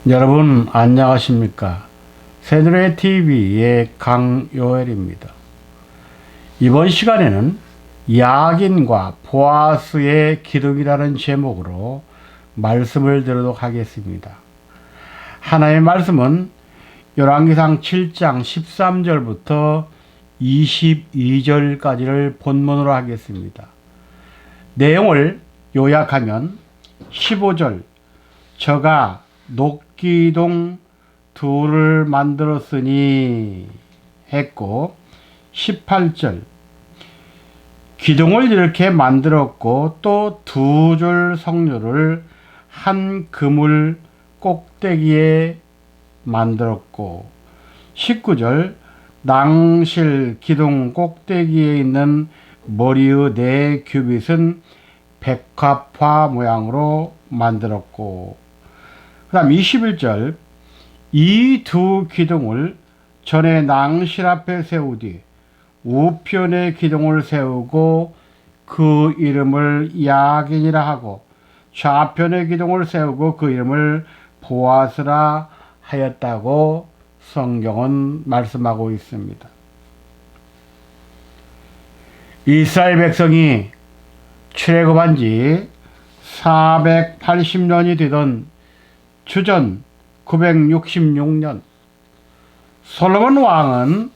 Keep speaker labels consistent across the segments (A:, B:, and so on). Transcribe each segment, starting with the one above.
A: 여러분 안녕하십니까? 새누리 TV의 강요엘입니다. 이번 시간에는 야긴과 보아스의 기둥이라는 제목으로 말씀을 드리도록 하겠습니다. 하나님의 말씀은 열왕기상 7장 13절부터 22절까지를 본문으로 하겠습니다. 내용을 요약하면 15절 저가 녹기둥 둘을 만들었으니 했고, 18절 기둥을 이렇게 만들었고 또 두 줄 석류를 한 그물 꼭대기에 만들었고, 19절 낭실 기둥 꼭대기에 있는 머리의 네 규빗은 백합화 모양으로 만들었고, 그 다음 21절 이 두 기둥을 전에 낭실 앞에 세우되 우편에 기둥을 세우고 그 이름을 야긴이라 하고 좌편에 기둥을 세우고 그 이름을 보아스라 하였다고 성경은 말씀하고 있습니다. 이스라엘 백성이 출애굽한 지 480년이 되던 주전 966년 솔로몬 왕은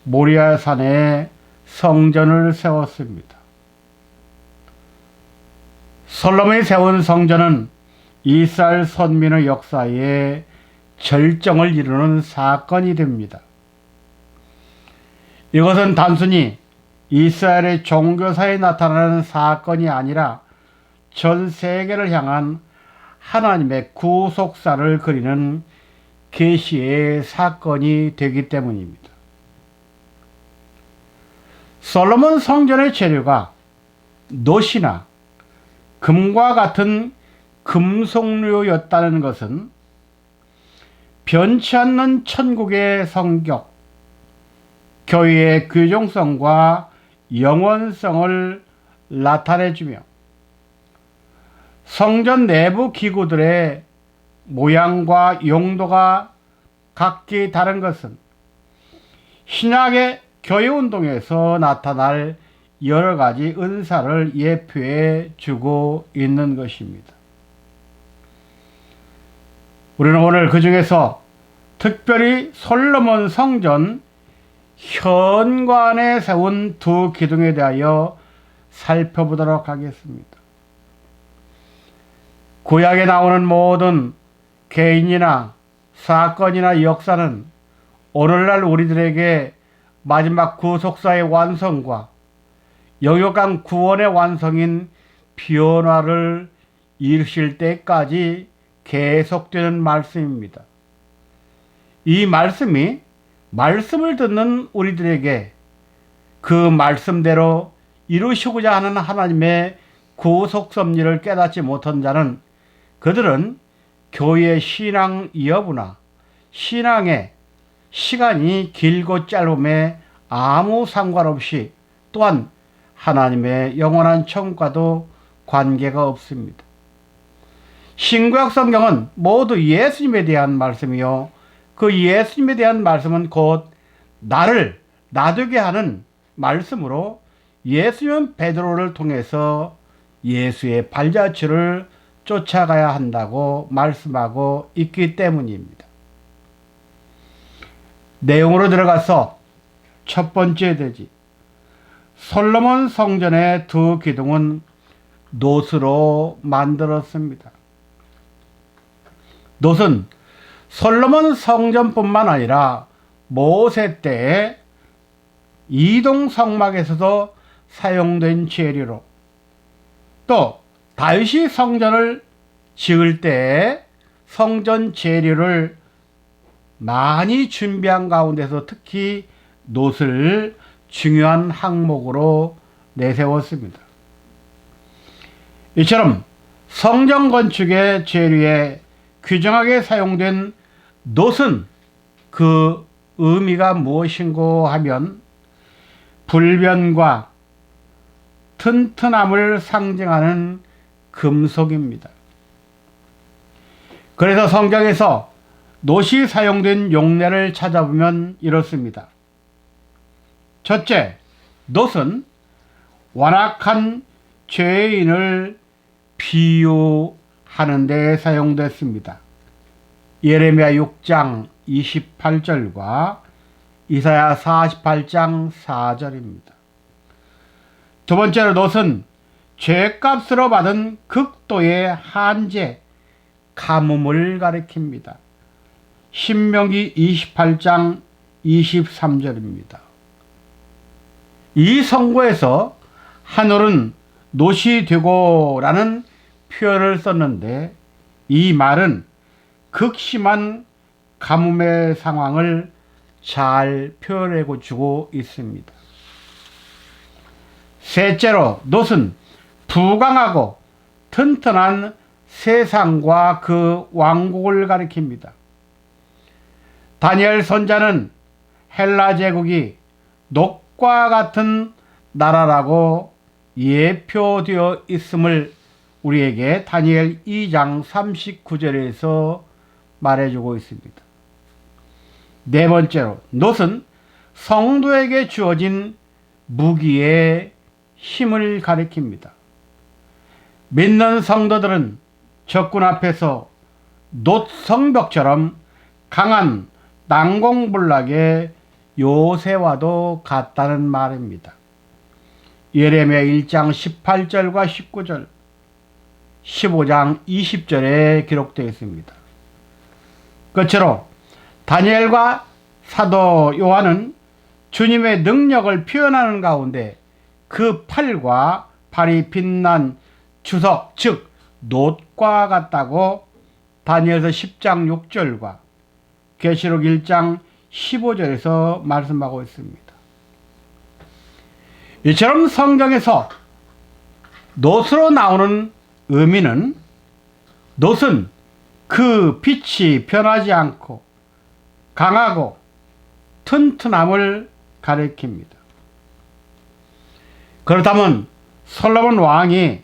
A: 모리아 산에 성전을 세웠습니다. 솔로몬이 세운 성전은 이스라엘 선민의 역사에 절정을 이루는 사건이 됩니다. 이것은 단순히 이스라엘의 종교사에 나타나는 사건이 아니라 전 세계를 향한 하나님의 구속사를 그리는 계시의 사건이 되기 때문입니다. 솔로몬 성전의 재료가 놋이나 금과 같은 금속류였다는 것은 변치 않는 천국의 성격, 교회의 귀중성과 영원성을 나타내주며 성전 내부 기구들의 모양과 용도가 각기 다른 것은 신약의 교회운동에서 나타날 여러 가지 은사를 예표해 주고 있는 것입니다. 우리는 오늘 그 중에서 특별히 솔로몬 성전 현관에 세운 두 기둥에 대하여 살펴보도록 하겠습니다. 구약에 나오는 모든 개인이나 사건이나 역사는 오늘날 우리들에게 마지막 구속사의 완성과 영역간 구원의 완성인 변화를 이루실 때까지 계속되는 말씀입니다. 이 말씀이 말씀을 듣는 우리들에게 그 말씀대로 이루시고자 하는 하나님의 구속 섭리를 깨닫지 못한 자는 그들은 교회의 신앙 여부나 신앙의 시간이 길고 짧음에 아무 상관없이 또한 하나님의 영원한 천국과도 관계가 없습니다. 신구약 성경은 모두 예수님에 대한 말씀이요, 그 예수님에 대한 말씀은 곧 나를 놔두게 하는 말씀으로 예수님 베드로를 통해서 예수의 발자취를 쫓아가야 한다고 말씀하고 있기 때문입니다. 내용으로 들어가서 첫 번째 되지, 솔로몬 성전의 두 기둥은 놋으로 만들었습니다. 놋은 솔로몬 성전뿐만 아니라 모세 때의 이동 성막에서도 사용된 재료로, 또 다윗이 성전을 지을 때 성전 재료를 많이 준비한 가운데서 특히 놋을 중요한 항목으로 내세웠습니다. 이처럼 성전 건축의 재료에 귀중하게 사용된 놋은 그 의미가 무엇인고 하면 불변과 튼튼함을 상징하는 금속입니다. 그래서 성경에서 놋이 사용된 용례를 찾아보면 이렇습니다. 첫째, 놋은 완악한 죄인을 비유하는 데 사용됐습니다. 예레미야 6장 28절과 이사야 48장 4절입니다. 두 번째로 놋은 죄값으로 받은 극도의 한죄, 가뭄을 가리킵니다. 신명기 28장 23절입니다. 이 성구에서 하늘은 놋이 되고라는 표현을 썼는데 이 말은 극심한 가뭄의 상황을 잘 표현해 주고 있습니다. 셋째로 놋은 부강하고 튼튼한 세상과 그 왕국을 가리킵니다. 다니엘 선자는 헬라 제국이 놋과 같은 나라라고 예표되어 있음을 우리에게 다니엘 2장 39절에서 말해주고 있습니다. 네 번째로 놋은 성도에게 주어진 무기의 힘을 가리킵니다. 믿는 성도들은 적군 앞에서 놋 성벽처럼 강한 난공불락의 요새와도 같다는 말입니다. 예레미야 1장 18절과 19절, 15장 20절에 기록되어 있습니다. 끝으로 다니엘과 사도 요한은 주님의 능력을 표현하는 가운데 그 팔과 발이 빛난 주석, 즉 놋과 같다고 다니엘서 10장 6절과 계시록 1장 15절에서 말씀하고 있습니다. 이처럼 성경에서 놋으로 나오는 의미는 놋은 그 빛이 변하지 않고 강하고 튼튼함을 가리킵니다. 그렇다면 솔로몬 왕이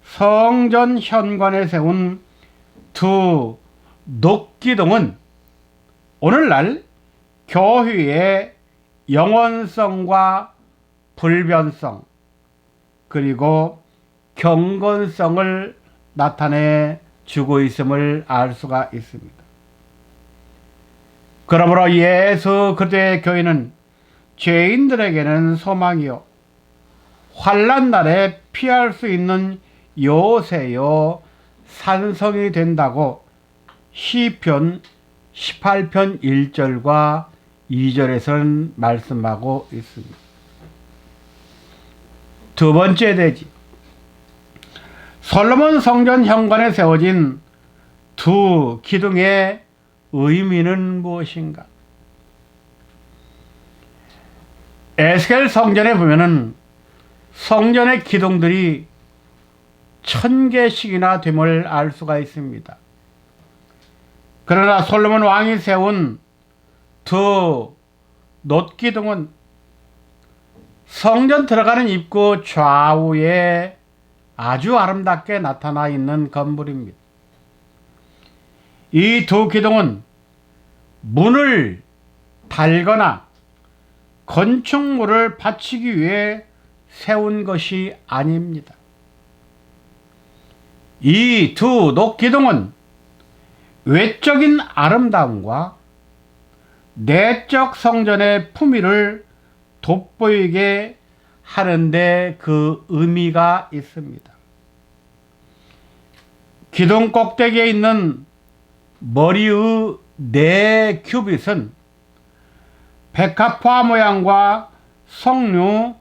A: 성전 현관에 세운 두 놋기둥은 오늘날 교회의 영원성과 불변성 그리고 경건성을 나타내 주고 있음을 알 수가 있습니다. 그러므로 예수 그리스도의 교회는 죄인들에게는 소망이요 환난 날에 피할 수 있는 요새요 산성이 된다고 시편 18편 1절과 2절에서는 말씀하고 있습니다. 두 번째 대지, 솔로몬 성전 현관에 세워진 두 기둥의 의미는 무엇인가? 에스겔 성전에 보면은 성전의 기둥들이 1000개씩이나 됨을 알 수가 있습니다. 그러나 솔로몬 왕이 세운 두 놋기둥은 성전 들어가는 입구 좌우에 아주 아름답게 나타나 있는 건물입니다. 이 두 기둥은 문을 달거나 건축물을 받치기 위해 세운 것이 아닙니다. 이 두 놋기둥은 외적인 아름다움과 내적 성전의 품위를 돋보이게 하는데 그 의미가 있습니다. 기둥 꼭대기에 있는 머리의 네 큐빗은 백합화 모양과 석류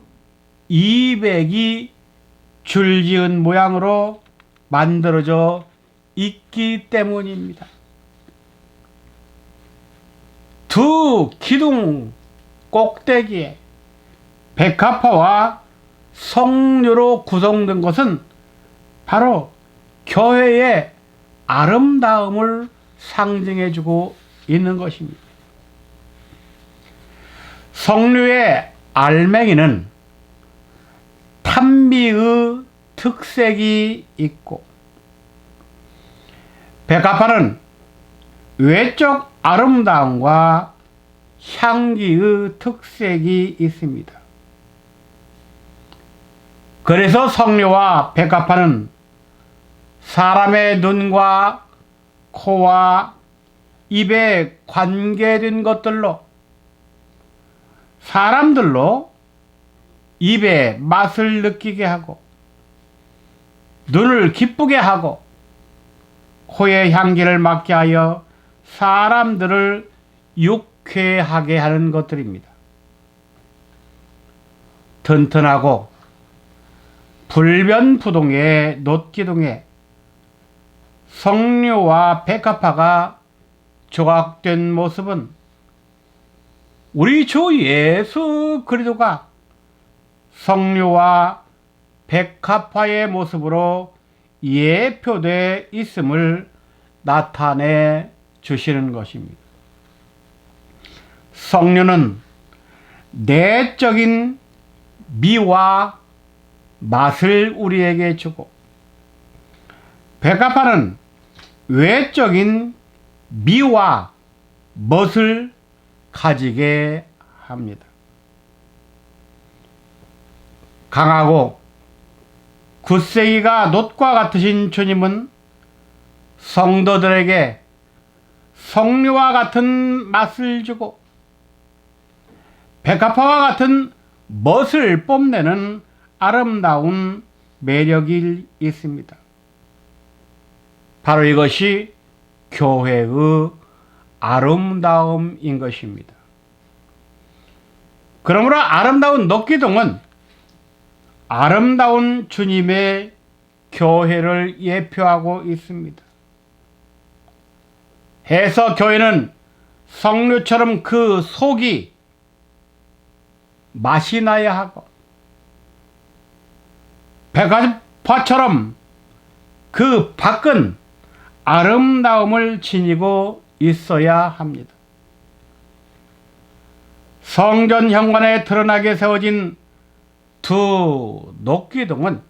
A: 200이 줄지은 모양으로 만들어져 있기 때문입니다. 두 기둥 꼭대기에 백합화와 석류로 구성된 것은 바로 교회의 아름다움을 상징해주고 있는 것입니다. 석류의 알맹이는 탄미의 특색이 있고 백합화는 외적 아름다움과 향기의 특색이 있습니다. 그래서 성묘와 백합화는 사람의 눈과 코와 입에 관계된 것들로 사람들로 입에 맛을 느끼게 하고 눈을 기쁘게 하고 코의 향기를 맡게 하여 사람들을 유쾌하게 하는 것들입니다. 튼튼하고 불변부동의 놋기둥에 성묘와 백합화가 조각된 모습은 우리 주 예수 그리스도가 성묘와 백합화의 모습으로 예표되어 있음을 나타내 주시는 것입니다. 성묘는 내적인 미와 맛을 우리에게 주고 백합화는 외적인 미와 멋을 가지게 합니다. 강하고 굳세기가 놋과 같으신 주님은 성도들에게 성묘와 같은 맛을 주고 백합화와 같은 멋을 뽐내는 아름다운 매력이 있습니다. 바로 이것이 교회의 아름다움인 것입니다. 그러므로 아름다운 놋기둥은 아름다운 주님의 교회를 예표하고 있습니다. 해서 교회는 성묘처럼 그 속이 맛이 나야 하고 백합화처럼 그 밖은 아름다움을 지니고 있어야 합니다. 성전 현관에 드러나게 세워진 두 놋기둥은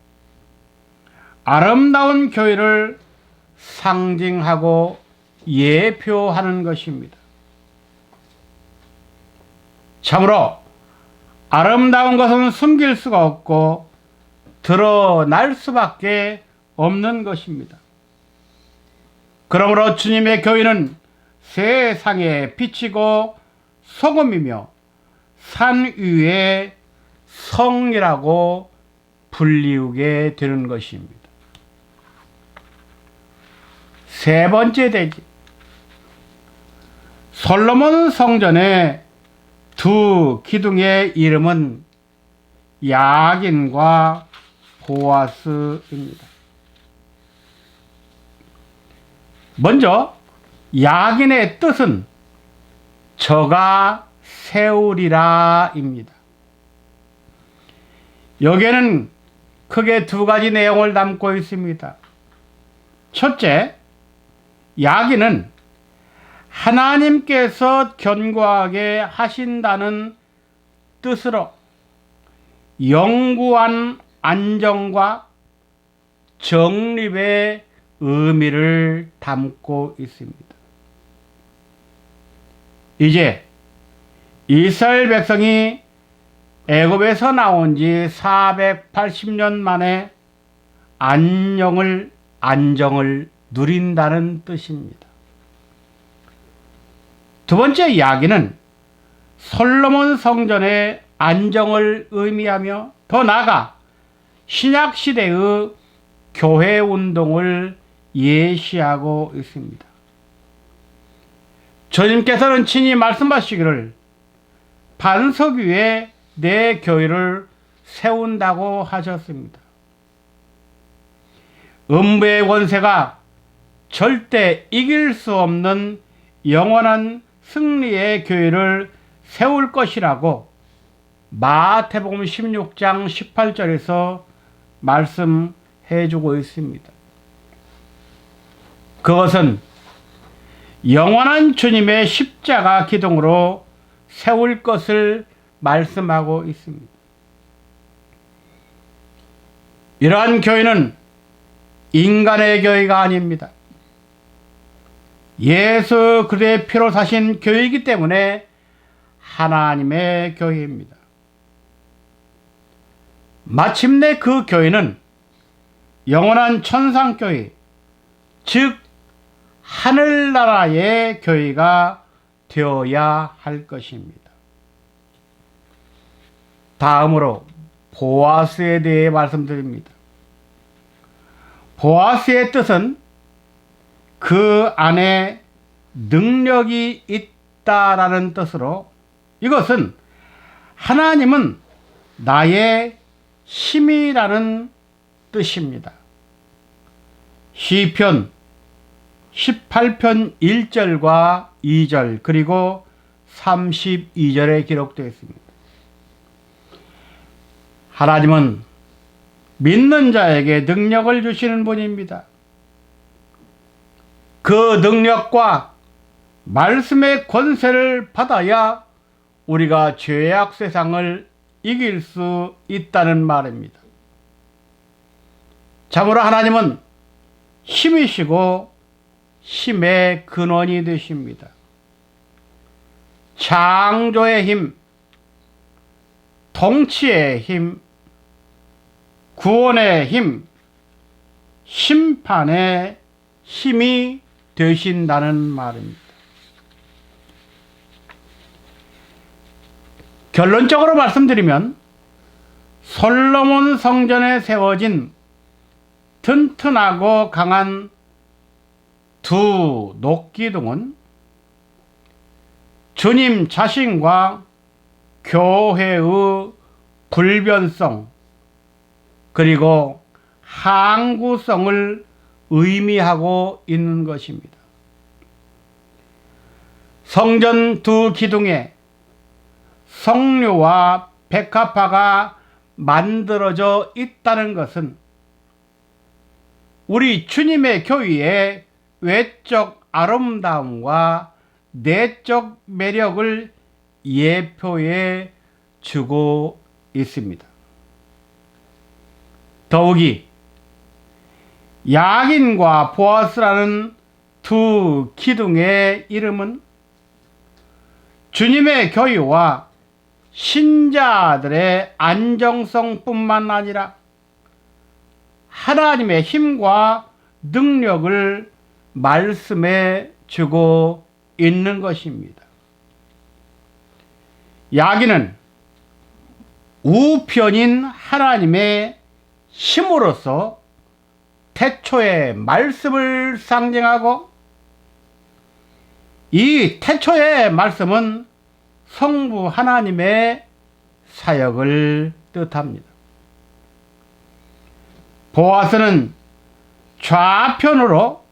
A: 아름다운 교회를 상징하고 예표하는 것입니다. 참으로 아름다운 것은 숨길 수가 없고 드러날 수밖에 없는 것입니다. 그러므로 주님의 교회는 세상의 빛이고 소금이며 산 위의 성이라고 불리우게 되는 것입니다. 세 번째 대지, 솔로몬 성전의 두 기둥의 이름은 야긴과 보아스입니다. 먼저 야긴의 뜻은 저가 세우리라 입니다. 여기에는 크게 두 가지 내용을 담고 있습니다. 첫째, 야긴은 하나님께서 견고하게 하신다는 뜻으로 영구한 안정과 정립의 의미를 담고 있습니다. 이제 이스라엘 백성이 애굽에서 나온 지 480년 만에 안정을 누린다는 뜻입니다. 두 번째 야기는 솔로몬 성전의 안정을 의미하며 더 나아가 신약 시대의 교회 운동을 예시하고 있습니다. 주님께서는 친히 말씀하시기를 반석 위에 내 교회를 세운다고 하셨습니다. 음부의 권세가 절대 이길 수 없는 영원한 승리의 교회를 세울 것이라고 마태복음 16장 18절에서 말씀해 주고 있습니다. 그것은 영원한 주님의 십자가 기둥으로 세울 것을 말씀하고 있습니다. 이러한 교회는 인간의 교회가 아닙니다. 예수 그리스도의 피로 사신 교회이기 때문에 하나님의 교회입니다. 마침내 그 교회는 영원한 천상교회, 즉 하늘나라의 교회가 되어야 할 것입니다. 다음으로 보아스에 대해 말씀드립니다. 보아스의 뜻은 그 안에 능력이 있다라는 뜻으로, 이것은 하나님은 나의 힘이라는 뜻입니다. 시편 18편 1절과 2절 그리고 32절에 기록되어 있습니다. 하나님은 믿는 자에게 능력을 주시는 분입니다. 그 능력과 말씀의 권세를 받아야 우리가 죄악 세상을 이길 수 있다는 말입니다. 참으로 하나님은 힘이시고 힘의 근원이 되십니다. 창조의 힘, 통치의 힘, 구원의 힘, 심판의 힘이 되신다는 말입니다. 결론적으로 말씀드리면 솔로몬 성전에 세워진 튼튼하고 강한 두 녹기둥은 주님 자신과 교회의 불변성 그리고 항구성을 의미하고 있는 것입니다. 성전 두 기둥에 성류와 백합화가 만들어져 있다는 것은 우리 주님의 교회의 외적 아름다움과 내적 매력을 예표해 주고 있습니다. 더욱이 야긴과 보아스라는 두 기둥의 이름은 주님의 교회와 신자들의 안정성뿐만 아니라 하나님의 힘과 능력을 말씀해 주고 있는 것입니다. 야긴은 우편인 하나님의 힘으로서 태초의 말씀을 상징하고, 이 태초의 말씀은 성부 하나님의 사역을 뜻합니다. 보아스는 좌편으로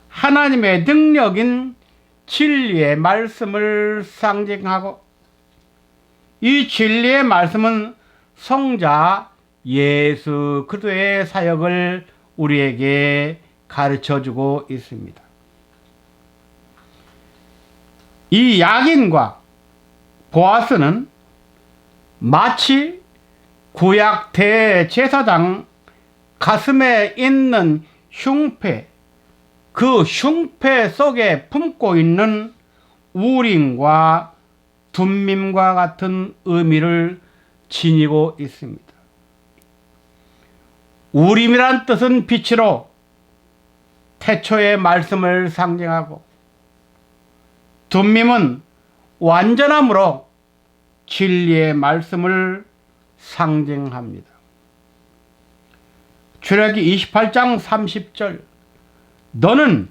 A: 하나님의 능력인 진리의 말씀을 상징하고, 이 진리의 말씀은 성자 예수 그리스도의 사역을 우리에게 가르쳐주고 있습니다. 이 야긴과 보아스는 마치 구약 대제사장 가슴에 있는 흉패, 그 흉패 속에 품고 있는 우림과 둠밈과 같은 의미를 지니고 있습니다. 우림이란 뜻은 빛으로 태초의 말씀을 상징하고, 둠밈은 완전함으로 진리의 말씀을 상징합니다. 출애굽기 28장 30절, 너는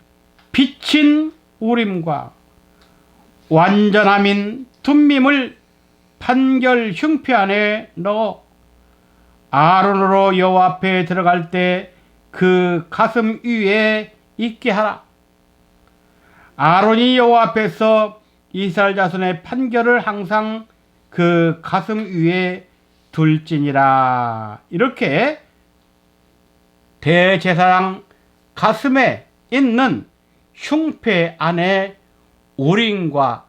A: 빛인 우림과 완전함인 둠밈을 판결 흉패 안에 넣어 아론으로 여호와 앞에 들어갈 때 그 가슴 위에 있게 하라. 아론이 여호와 앞에서 이스라엘 자손의 판결을 항상 그 가슴 위에 둘지니라. 이렇게 대제사장 가슴에 있는 흉패 안에 우림과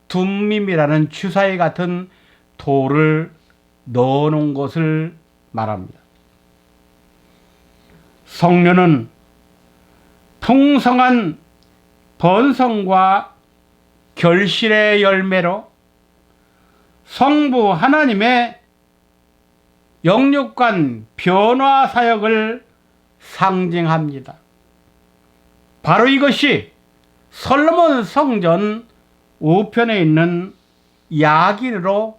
A: 둠밈이라는 주사위 같은 돌을 넣어놓은 것을 말합니다. 성령은 풍성한 번성과 결실의 열매로 성부 하나님의 영육간 변화 사역을 상징합니다. 바로 이것이 솔로몬 성전 우편에 있는 야긴으로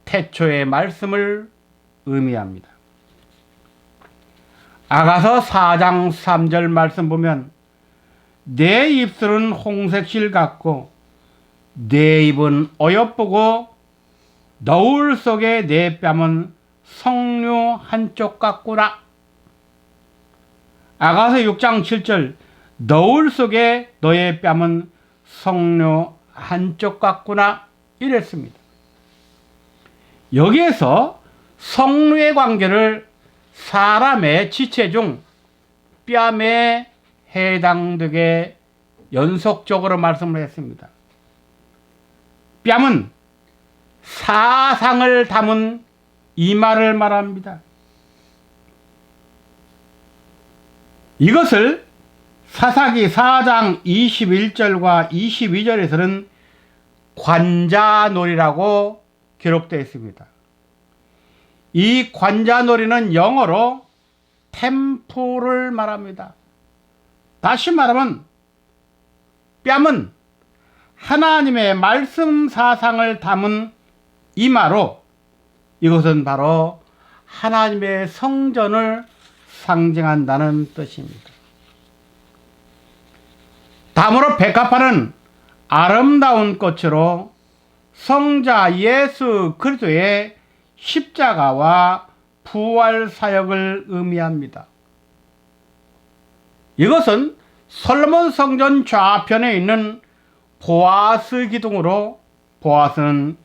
A: 태초의 말씀을 의미합니다. 아가서 4장 3절 말씀 보면 내 입술은 홍색실 같고 내 입은 어여쁘고 너울 속에 내 뺨은 석류 한쪽 같구나. 아가서 6장 7절 너울 속에 너의 뺨은 석류 한쪽 같구나 이랬습니다. 여기에서 석류의 관계를 사람의 지체 중 뺨에 해당되게 연속적으로 말씀을 했습니다. 뺨은 사상을 담은 이마를 말합니다. 이것을 사사기 4장 21절과 22절에서는 관자놀이라고 기록되어 있습니다. 이 관자놀이는 영어로 템플을 말합니다. 다시 말하면 뺨은 하나님의 말씀 사상을 담은 이마로 이것은 바로 하나님의 성전을 상징한다는 뜻입니다. 다음으로 백합화는 아름다운 꽃으로 성자 예수 그리스도의 십자가와 부활 사역을 의미합니다. 이것은 솔로몬 성전 좌편에 있는 보아스 기둥으로 보아스는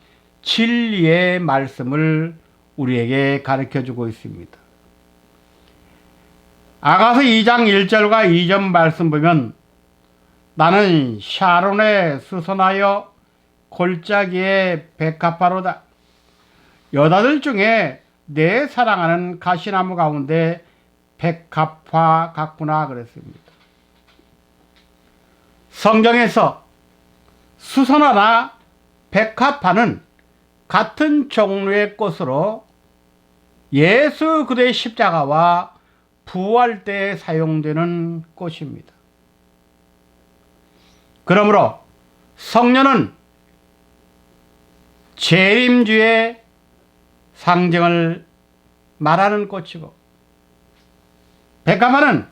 A: 진리의 말씀을 우리에게 가르쳐주고 있습니다. 아가서 2장 1절과 2절 말씀 보면 나는 샤론에 수선하여 골짜기에 백합화로다. 여자들 중에 내 사랑하는 가시나무 가운데 백합화 같구나 그랬습니다. 성경에서 수선화나 백합화는 같은 종류의 꽃으로 예수 그리스도의 십자가와 부활 때 사용되는 꽃입니다. 그러므로 성녀는 재림주의 상징을 말하는 꽃이고 백합화는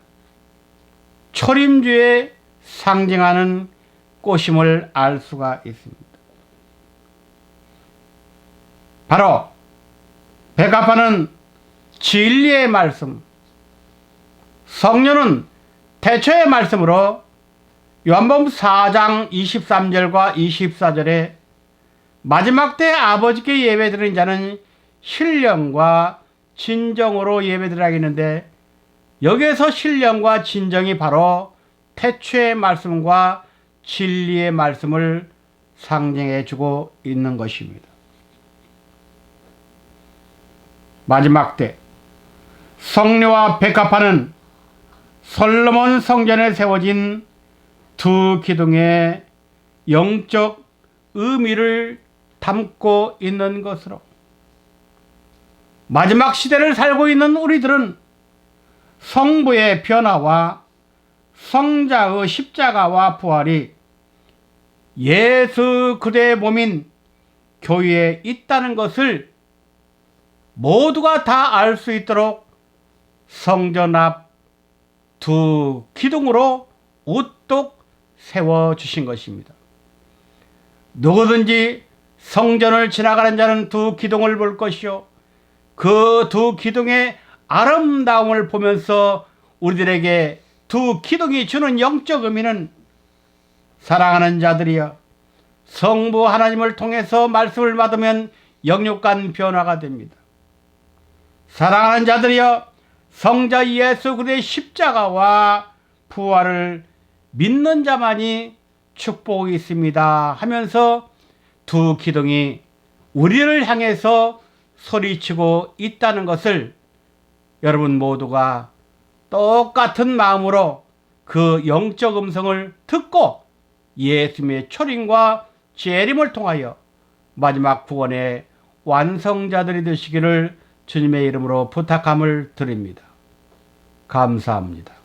A: 초림주의 상징하는 꽃임을 알 수가 있습니다. 바로 백합화는 진리의 말씀, 성녀는 태초의 말씀으로 요한복음 4장 23절과 24절에 마지막 때 아버지께 예배드리는 자는 신령과 진정으로 예배드려야겠는데 여기에서 신령과 진정이 바로 태초의 말씀과 진리의 말씀을 상징해 주고 있는 것입니다. 마지막 때 성녀와 백합화는 솔로몬 성전에 세워진 두 기둥의 영적 의미를 담고 있는 것으로 마지막 시대를 살고 있는 우리들은 성부의 변화와 성자의 십자가와 부활이 예수 그리스도의 몸인 교회에 있다는 것을 모두가 다 알 수 있도록 성전 앞 두 기둥으로 우뚝 세워주신 것입니다. 누구든지 성전을 지나가는 자는 두 기둥을 볼 것이요 그 두 기둥의 아름다움을 보면서 우리들에게 두 기둥이 주는 영적 의미는 사랑하는 자들이여 성부 하나님을 통해서 말씀을 받으면 영육간 변화가 됩니다. 사랑하는 자들이여 성자 예수 그리스도의 십자가와 부활을 믿는 자만이 축복이 있습니다 하면서 두 기둥이 우리를 향해서 소리치고 있다는 것을 여러분 모두가 똑같은 마음으로 그 영적 음성을 듣고 예수님의 초림과 재림을 통하여 마지막 구원의 완성자들이 되시기를 주님의 이름으로 부탁함을 드립니다. 감사합니다.